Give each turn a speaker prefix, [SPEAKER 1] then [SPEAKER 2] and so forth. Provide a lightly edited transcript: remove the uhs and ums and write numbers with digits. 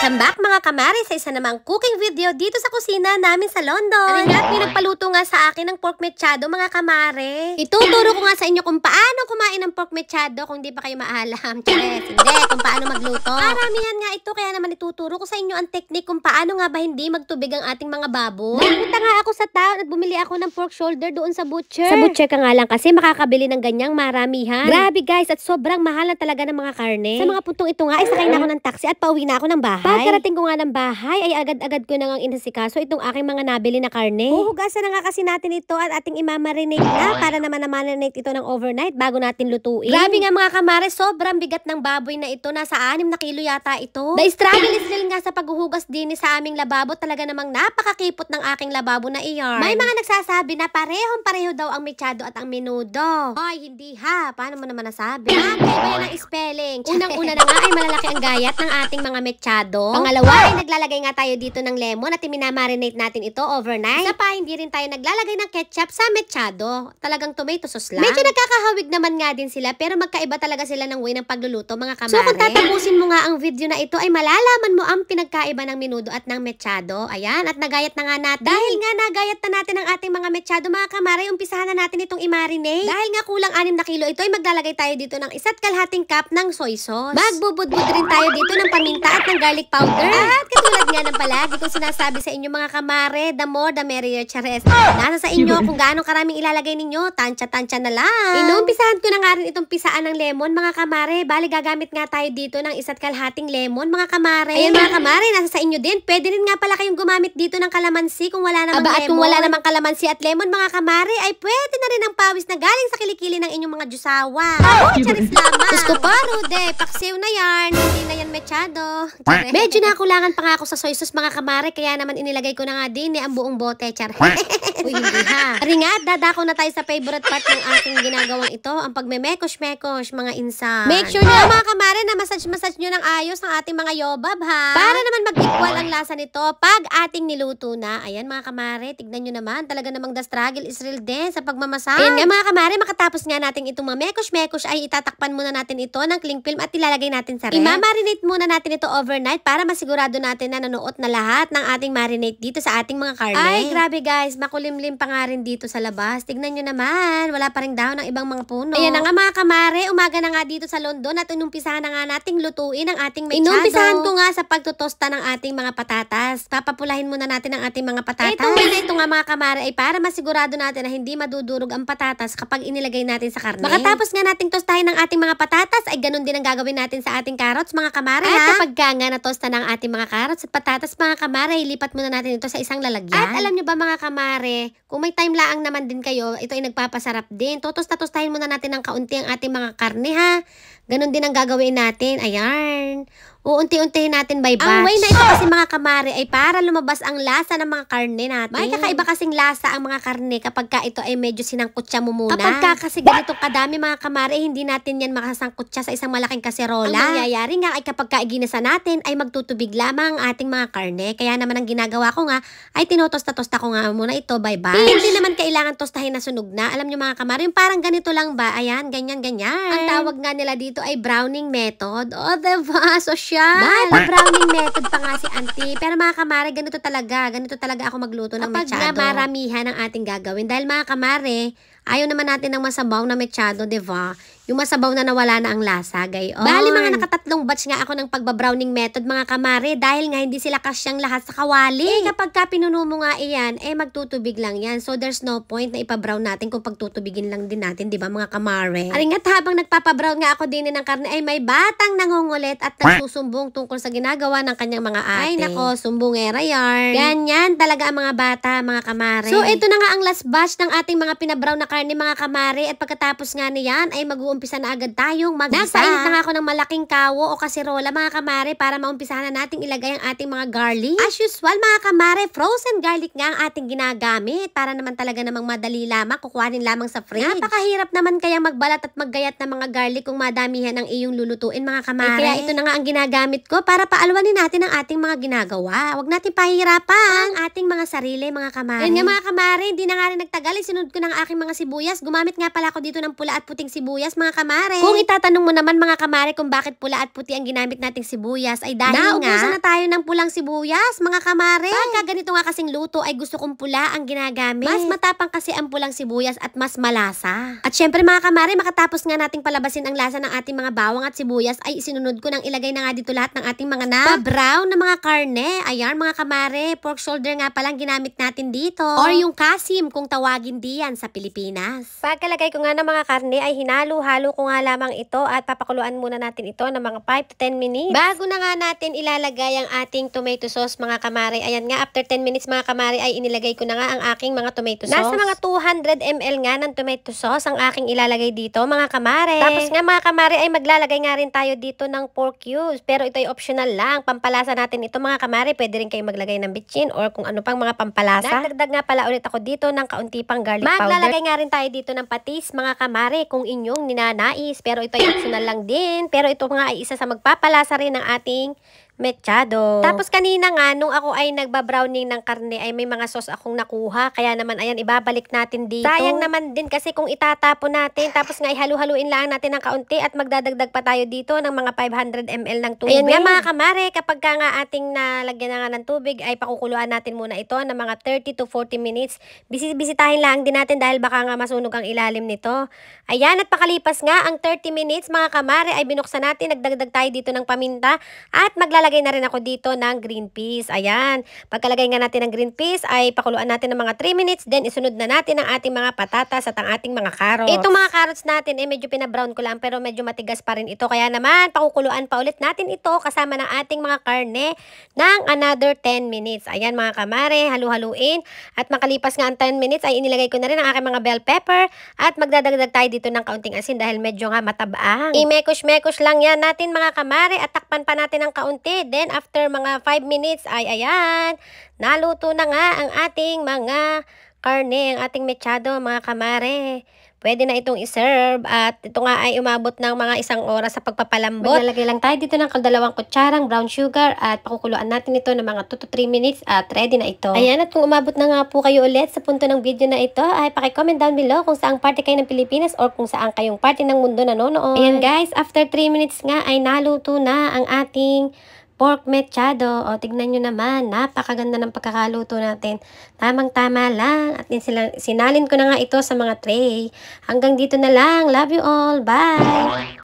[SPEAKER 1] Welcome back mga kamari sa isa namang cooking video dito sa kusina namin sa London. At may nagpaluto nga sa akin ng pork mechado mga kamari. Ituturo ko nga sa inyo kung paano kumain ng pork mechado kung di pa kayo maalam. Chares, hindi, kung paano magluto. Karamihan nga ito kaya naman ituturo ko sa inyo ang technique kung paano nga ba hindi magtubig ang ating mga baboy. Nagpunta nga ako sa town at bumili ako ng pork shoulder doon sa butcher. Sa butcher ka nga lang kasi makakabili ng ganyang maramihan. Grabe guys, at sobrang mahal na talaga ng mga karne. Sa mga puntong ito nga ay sakay na ako ng taxi at pauwi na ako ng bahay. Pagkarating ko nga ng bahay ay agad-agad ko na ngang inasikaso itong aking mga nabili na karne. Huhugasan na nga kasi natin ito at ating imamarinate na para naman na-marinate ito ng overnight bago natin lutuin. Grabe nga mga kamare, sobrang bigat ng baboy na ito. Nasa 6 na kilo yata ito. The struggle is real nga sa paghuhugas din sa aming lababo. Talaga namang napakakipot ng aking lababo na iyan. May mga nagsasabi na parehong-pareho daw ang mechado at ang menudo. Ay, hindi ha. Paano mo naman nasabi? Iba yan ang spelling. Unang-una na nga ay malalaki ang gayat ng ating mga mechado. Pangalawa ay naglalagay nga tayo dito ng lemon at minamarinate natin ito overnight. Isa pa, hindi rin tayo naglalagay ng ketchup sa mechado. Talagang tomato sauce lang. Medyo nagkakahawig naman nga din sila pero magkaiba talaga sila ng way ng pagluluto mga kamare. So kung tatapusin mo nga ang video na ito ay malalaman mo ang pinagkaiba ng menudo at ng mechado. Ayan, at nagayat na nga natin. Dahil nga nagayat na natin ang ating mga mechado mga kamare, umpisahan na natin itong i-marinate. Dahil nga kulang 6 na kilo ito ay maglalagay tayo dito ng 1.5 cup ng soy sauce. Magbubudbud rin tayo dito ng paminta at ng garlic powder. At katulad nga ng palagi kung sinasabi sa inyo mga kamare, the more the merrier, chares. Nasa sa inyo kung gaano karaming ilalagay ninyo, tansya-tansya na lang. Inumpisahan ko na nga rin itong pisaan ng lemon mga kamare. Bali gagamit nga tayo dito ng 1.5 lemon mga kamare. Ayan mga kamare, nasa sa inyo din. Pwede rin nga pala kayong gumamit dito ng kalamansi kung wala namang lemon. At kung wala namang kalamansi at lemon mga kamare, ay pwede na rin ang pawis na galing sa kilikili ng inyong mga jusawa. Charis lamang. Gusto pa, Rude, paksiw na yan. Hindi na yan mechado. Medyo nakulangan pa nga ako sa soy sauce mga kamare, kaya naman inilagay ko na nga din ang buong bote, char. Uy, hindi ha. Ringat, dadako na tayo sa favorite part ng aking ginagawang ito, ang pagme-mekosh-mekosh, mga insan. Make sure nyo mga kamare na massage nyo ng ayos ang ating mga yobab ha. Para naman mag-equal ang lasa nito pag ating niluto na. Ayan mga kamare, tignan nyo naman, talaga namang the struggle is real din sa pagmamasage. Ayan nga mga kamare, makatapos nga natin itong mekosh-mekosh ay itatakpan muna natin ito ng cling film at ilalagay natin sa ref. Imamarinate muna natin ito overnight para masigurado natin na nanuot na lahat ng ating marinate dito sa ating mga karne. Ay, grabe guys, makulimlim pa nga rin dito sa labas. Tignan nyo naman, wala pa rin dahon ng ibang mga puno. Ayan na nga mga kamare, umaga na nga dito sa London at inumpisahan na nga nating lutuin ang ating mechado. Inumpisahan ko nga sa pagtutosta ng ating mga patatas. Papapulahin muna natin ang ating mga patatas. Ito nga mga kamare ay para masigurado natin na hindi madudurog ang patatas kapag inilagay natin sa karne. Makatapos nga nating tostahin ng ating mga patatas ay ganun din ang gagawin natin sa ating carrots mga kamare. At kapag nga natosta ng ating mga carrots at patatas mga kamare, ilipat muna natin ito sa isang lalagyan. At alam nyo ba mga kamare, kung may time laang naman din kayo, ito ay nagpapasarap din. Tostahin muna natin ng kaunti ang ating mga karne ha. Ganon din ang gagawin natin. Ayan. Uunti-untihin natin by batch. Ang way na ito kasi mga kamare ay para lumabas ang lasa ng mga karne natin. May kakaiba kasing lasa ang mga karne kapag ka ito ay medyo sinangkutsa mo muna. Kapag ka kasi ganitong kadami mga kamare, hindi natin yan makasangkutsa sa isang malaking kaserola. Ang mangyayari nga ay kapag ka iginisa natin ay magtutubig lamang ang ating mga karne. Kaya naman ang ginagawa ko nga ay tinotosta-tosta ko nga muna ito by batch. Hindi naman kailangan tostahin na sunog na. Alam nyo mga kamare, yung parang ganito lang ba? Ayan, ganyan-ganyan. Ang tawag nga nila dito ay browning method. O, diba? So, browning method pa nga si auntie. Pero mga kamare, ganito talaga ako magluto ng mechado. Kapag maramihan ang ating gagawin. Dahil mga kamare, ayaw naman natin ng masabaw na mechado, diba? Yung masabaw na nawala na ang lasa, gayon. Bali mga nakatatlong batch nga ako ng pagbabrowning method mga kamare dahil nga hindi sila kasyang lahat sa kawali. Kapag ka pinuno mo nga iyan, magtutubig lang yan. So there's no point na ipabrown natin kung pagtutubigin lang din natin, di ba mga kamare? Aringat habang nagpapabrown nga ako din ng karne ay may batang nangungulit at nagsusumbong tungkol sa ginagawa ng kanyang mga ate. Ay nako, sumbongera yarn. Ganyan talaga ang mga bata, mga kamare. So ito na nga ang last batch ng ating mga pinabrown na karne mga kamare at pagkatapos nga niyan ay mag-uumpisa na agad tayong mag-isa. Nagpainit na nga ako ng malaking kawo o kaserola mga kamare para maumpisahan na nating ilagay ang ating mga garlic. As usual mga kamare, frozen garlic nga ang ating ginagamit para naman talaga namang madali lamang, kukuhanin lamang sa fridge. Napakahirap naman kaya magbalat at maggayat ng mga garlic kung madamihan ang iyong lulutuin mga kamare. Kaya ito na nga ang ginagamit ko para paalwanin natin ang ating mga ginagawa. Huwag natin pahirapan ang ating mga sarili mga kamare. Yan nga mga kamare, hindi na nga rin nagtagal, sinunod ko ng aking mga sibuyas. Gumamit nga pala ako dito ng pula at puting sibuyas mga kamare. Kung itatanong mo naman mga kamare kung bakit pula at puti ang ginamit nating sibuyas ay dahil naubusan na tayo ng pulang sibuyas mga kamare. Pagka ganito nga kasing luto ay gusto kong pula ang ginagamit. Mas matapang kasi ang pulang sibuyas at mas malasa. At syempre mga kamare, makatapos nga nating palabasin ang lasa ng ating mga bawang at sibuyas ay isinunod ko nang ilagay na nga dito lahat ng ating mga brown na mga karne. Ayan mga kamare, pork shoulder nga palang ginamit natin dito. Or yung kasim kung tawagin diyan sa Pilipinas. Pagkalagay ko nga ng mga karne ay hinalo-halo ko nga lamang ito at papakuluan muna natin ito ng mga 5 to 10 minutes. Bago na nga natin ilalagay ang ating tomato sauce mga kamare. Ayan nga, after 10 minutes mga kamare ay inilagay ko na nga ang aking mga tomato sauce. Nasa mga 200 ml nga ng tomato sauce ang aking ilalagay dito mga kamare. Tapos nga mga kamare ay maglalagay nga rin tayo dito ng pork cubes. Pero ito ay optional lang. Pampalasa natin ito mga kamare. Pwede rin kayo maglagay ng bitchin or kung ano pang mga pampalasa. Nagdagdag nga pala ulit ako dito ng kaunti pang garlic powder. Maglalagay nga rin tayo dito ng patis mga kamare kung inyong ninanais. Pero ito ay optional lang din. Pero ito nga ay isa sa magpapalasa rin ng ating mechado. Tapos kanina nga, nung ako ay nagbabrowning ng karne, ay may mga sauce akong nakuha. Kaya naman, ayan, ibabalik natin dito. Sayang naman din kasi kung itatapon natin, tapos nga ihalu-haluin lang natin ng kaunti at magdadagdag pa tayo dito ng mga 500 ml ng tubig. Ayan nga mga kamare, kapag ka nga ating nalagyan na nga ng tubig, ay pakukuluan natin muna ito ng mga 30 to 40 minutes. Bisitahin lang din natin dahil baka nga masunog ang ilalim nito. Ayan, at pakalipas nga ang 30 minutes, mga kamare, ay binuksan natin, nagdagdag tayo dito ng paminta at maglalagay na rin ako dito ng green peas. Ayan. Pagkalagay nga natin ng green peas ay pakuluan natin ng mga 3 minutes. Then isunod na natin ang ating mga patatas at ang ating mga carrots. Itong mga carrots natin eh medyo pinabrown ko lang pero medyo matigas pa rin ito. Kaya naman pakukuluan pa ulit natin ito kasama ng ating mga karne ng another 10 minutes. Ayan mga kamare, halu-haluin. At makalipas nga ang 10 minutes ay inilagay ko na rin ang aking mga bell pepper at magdadagdag tayo dito ng kaunting asin dahil medyo nga matabang. I-mekush-mekush lang yan natin mga kamare at takpan pa natin ng kaunti. Then, after mga 5 minutes, ay ayan, naluto na nga ang ating mga karne, ang ating mechado, mga kamare. Pwede na itong iserve at ito nga ay umabot ng mga 1 oras sa pagpapalambot. Maglalagay lang tayo dito ng 2 kutsarang brown sugar at pakukuluan natin ito ng mga 2 to 3 minutes at ready na ito. Ayan, at kung umabot na nga po kayo ulit sa punto ng video na ito, ay paki-comment down below kung saang parte kayo ng Pilipinas or kung saan kayong parte ng mundo nanonood. Ayan guys, after 3 minutes nga ay naluto na ang ating pork mechado. O, tignan nyo naman. Napakaganda ng pagkakaluto natin. Tamang-tama lang. At sinalin ko na nga ito sa mga tray. Hanggang dito na lang. Love you all. Bye!